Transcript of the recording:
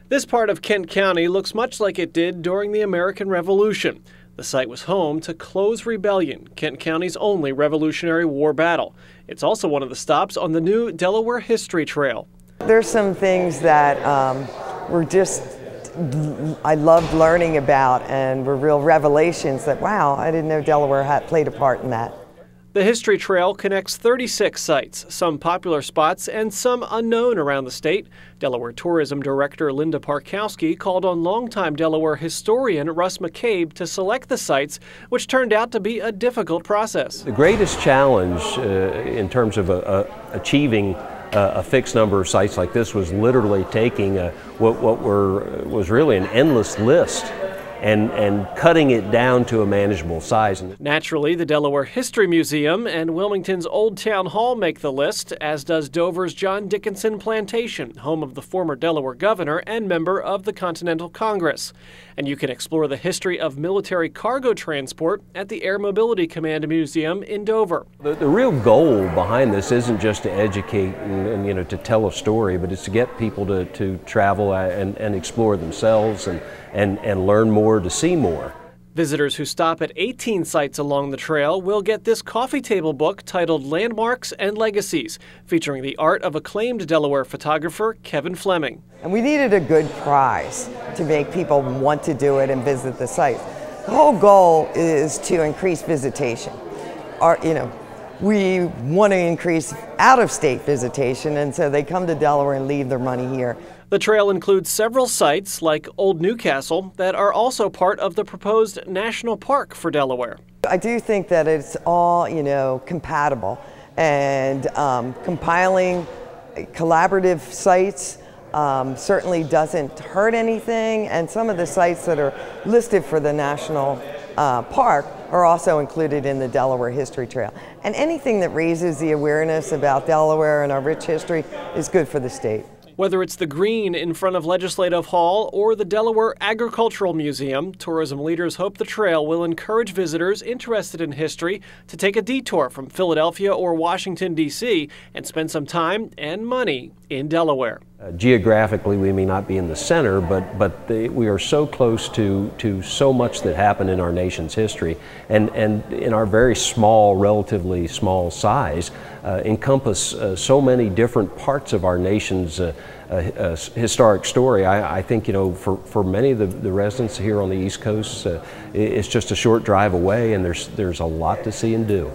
This part of Kent County looks much like it did during the American Revolution. The site was home to Close Rebellion, Kent County's only Revolutionary War battle. It's also one of the stops on the new Delaware History Trail. There's some things that I loved learning about and were real revelations that, wow, I didn't know Delaware had played a part in that. The History Trail connects 36 sites, some popular spots and some unknown around the state. Delaware Tourism Director Linda Parkowski called on longtime Delaware historian Russ McCabe to select the sites, which turned out to be a difficult process. The greatest challenge in terms of achieving a fixed number of sites like this was literally taking what was really an endless list and cutting it down to a manageable size. Naturally, the Delaware History Museum and Wilmington's Old Town Hall make the list, as does Dover's John Dickinson Plantation, home of the former Delaware governor and member of the Continental Congress. And you can explore the history of military cargo transport at the Air Mobility Command Museum in Dover. The real goal behind this isn't just to educate and to tell a story, but it's to get people to travel and explore themselves and learn more, to see more. Visitors who stop at 18 sites along the trail will get this coffee table book titled Landmarks and Legacies, featuring the art of acclaimed Delaware photographer Kevin Fleming. And we needed a good prize to make people want to do it and visit the sites. The whole goal is to increase visitation. We want to increase out-of-state visitation, and so they come to Delaware and leave their money here. The trail includes several sites, like Old Newcastle, that are also part of the proposed national park for Delaware. I do think that it's all, compatible, and compiling collaborative sites certainly doesn't hurt anything, and some of the sites that are listed for the national park are also included in the Delaware History Trail. And anything that raises the awareness about Delaware and our rich history is good for the state. Whether it's the green in front of Legislative Hall or the Delaware Agricultural Museum, tourism leaders hope the trail will encourage visitors interested in history to take a detour from Philadelphia or Washington, D.C. and spend some time and money in Delaware. Geographically, we may not be in the center, but we are so close to so much that happened in our nation's history, and in our very small, relatively small size, encompass so many different parts of our nation's historic story. I think, for many of the residents here on the East Coast, it's just a short drive away, and there's a lot to see and do.